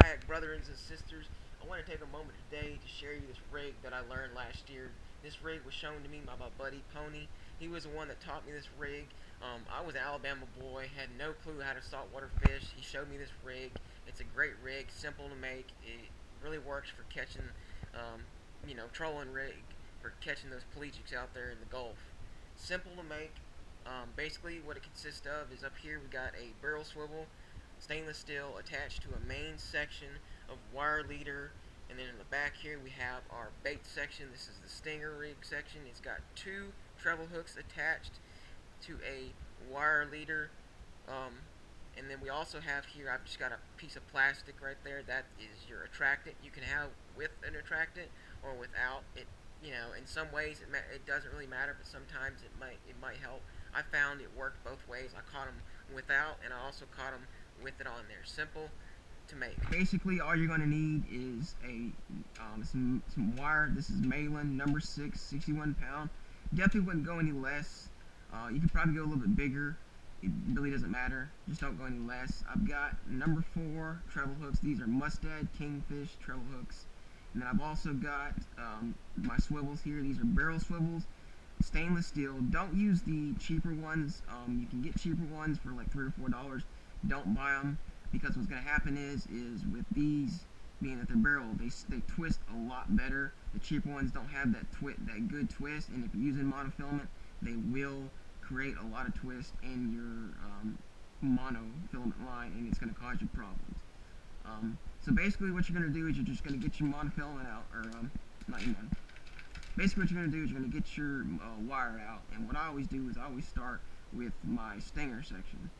back, brothers and sisters. I want to take a moment today to share you this rig that I learned last year. This rig was shown to me by my buddy Pony. He was the one that taught me this rig. I was an Alabama boy, had no clue how to saltwater fish. He showed me this rig. It's a great rig, simple to make. It really works for catching, trolling rig for catching those pelagics out there in the Gulf. Simple to make. Basically, what it consists of is up here we got a barrel swivel, stainless steel attached to a main section of wire leader, and then in the back here we have our bait section. This is the stinger rig section. It's got two treble hooks attached to a wire leader, and then we also have here, I've just got a piece of plastic right there. That is your attractant. You can have with an attractant or without it. In some ways it doesn't really matter, but sometimes it might help. I found it worked both ways. I caught them without, and I also caught them with it on there. Simple to make. Basically, all you're going to need is some wire. This is Malin number 6, 61 pound. Definitely wouldn't go any less. You could probably go a little bit bigger. It really doesn't matter. Just don't go any less. I've got number 4 treble hooks. These are Mustad Kingfish treble hooks. And then I've also got my swivels here. These are barrel swivels, stainless steel. Don't use the cheaper ones. You can get cheaper ones for like $3 or $4. Don't buy them, because what's going to happen is with these, being that they're barrel, they twist a lot better. The cheaper ones don't have that good twist, and if you're using monofilament, they will create a lot of twist in your monofilament line, and it's going to cause you problems. So basically what you're going to do is you're just going to get your monofilament out, or not your mono. Basically what you're going to do is you're going to get your wire out, and what I always do is I always start with my stinger section.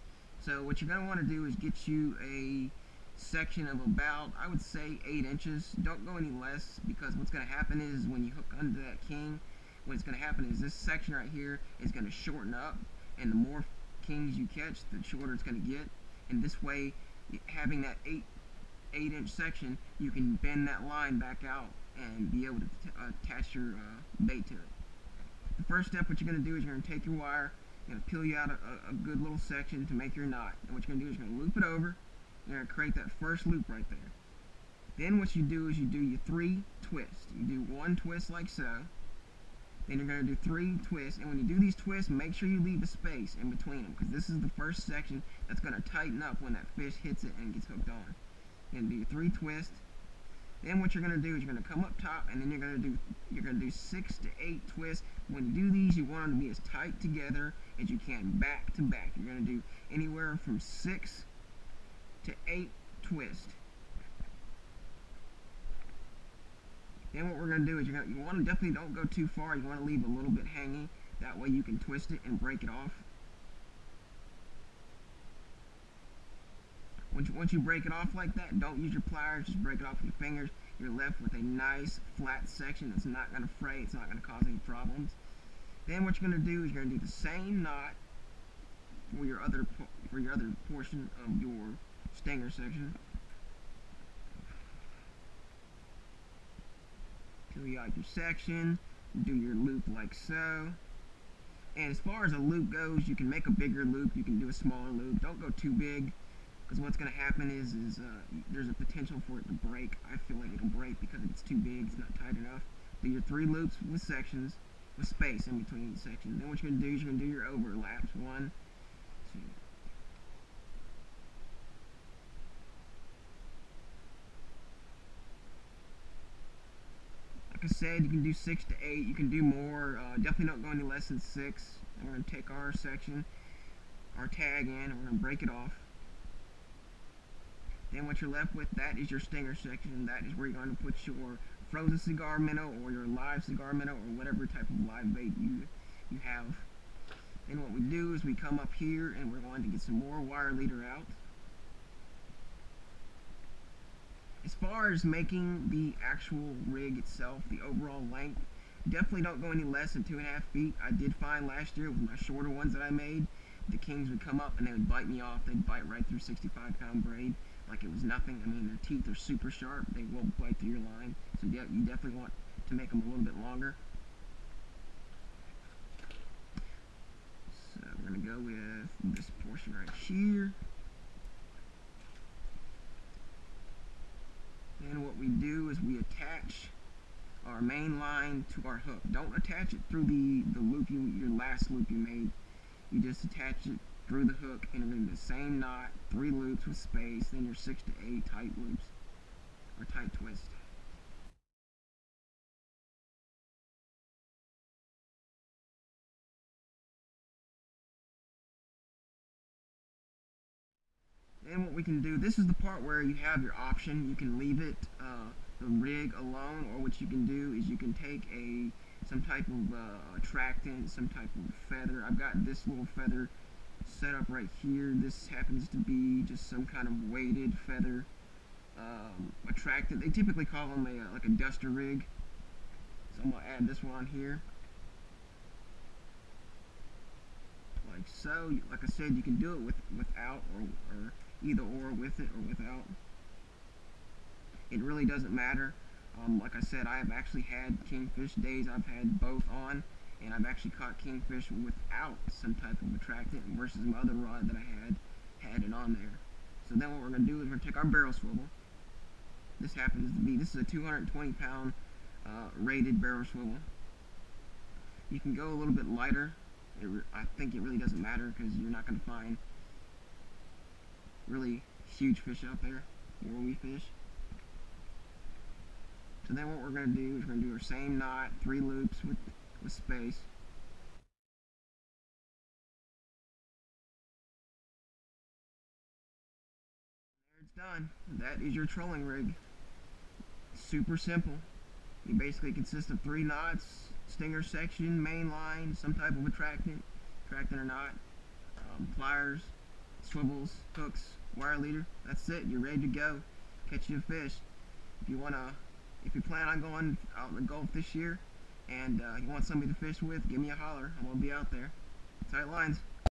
So what you're going to want to do is get you a section of about, I would say, 8 inches. Don't go any less, because what's going to happen is when you hook onto that king, what's going to happen is this section right here is going to shorten up, and the more kings you catch, the shorter it's going to get. And this way, having that 8-inch section, you can bend that line back out and be able to attach your bait to it. The first step, what you're going to do is you're going to take your wire, you're going to peel you out a good little section to make your knot. And what you're going to do is you're going to loop it over. You're going to create that first loop right there. Then what you do is you do your 3 twists. You do 1 twist like so. Then you're going to do 3 twists. And when you do these twists, make sure you leave a space in between them, because this is the first section that's going to tighten up when that fish hits it and gets hooked on. You're going to do your 3 twists. Then what you're going to do is you're going to come up top, and then you're going to do 6 to 8 twists. When you do these, you want them to be as tight together as you can, back to back. You're going to do anywhere from 6 to 8 twists. Then what we're going to do is you want to definitely don't go too far. You want to leave a little bit hanging. That way you can twist it and break it off. Once you break it off like that, don't use your pliers, just break it off with your fingers. You're left with a nice flat section that's not going to fray, it's not going to cause any problems. Then what you're going to do is you're going to do the same knot for your other portion of your stinger section. Till you got your section, do your loop like so. And as far as a loop goes, you can make a bigger loop, you can do a smaller loop. Don't go too big, because what's going to happen is there's a potential for it to break. I feel like it'll break because if it's too big, it's not tight enough. Do your 3 loops with sections, with space in between each section. Then what you're going to do is you're going to do your overlaps. 1, 2. Like I said, you can do 6 to 8. You can do more. Definitely don't go any less than 6. And we're going to take our section, our tag in, and we're going to break it off. Then what you're left with, that is your stinger section. That is where you're going to put your frozen cigar minnow or your live cigar minnow or whatever type of live bait you have. Then what we do is we come up here and we're going to get some more wire leader out. As far as making the actual rig itself, the overall length, definitely don't go any less than 2.5 feet. I did find last year with my shorter ones that I made, the kings would come up and they would bite me off. They'd bite right through 65-pound braid like it was nothing. I mean, their teeth are super sharp. They will bite through your line. So yeah, you definitely want to make them a little bit longer. So we're going to go with this portion right here. attach our main line to our hook. Don't attach it through the loop your last loop you made. You just attach it through the hook and in the same knot, 3 loops with space, then your 6 to 8 tight loops or tight twist. Then what we can do, this is the part where you have your option. You can leave it, the rig alone, or what you can do is you can take some type of attractant, some type of feather. I've got this little feather set up right here. This happens to be just some kind of weighted feather attractant. They typically call them like a duster rig. So I'm going to add this one on here. Like so. Like I said, you can do it without or either or, with it or without. It really doesn't matter. Like I said, I have actually had kingfish days I've had both on, and I've actually caught kingfish without some type of attractant versus my other rod that I had it on there. So then what we're going to do is we're going to take our barrel swivel. This happens to be, this is a 220 pound rated barrel swivel. You can go a little bit lighter. I think it really doesn't matter because you're not going to find really huge fish out there where we fish. So then what we're going to do is we're going to do our same knot, 3 loops with space. There it's done. That is your trolling rig. Super simple. It basically consists of 3 knots, stinger section, main line, some type of attractant or not, pliers, swivels, hooks, wire leader. That's it. You're ready to go. Catch you a fish. If you plan on going out in the Gulf this year and you want somebody to fish with, give me a holler. I'm gonna be out there. Tight lines.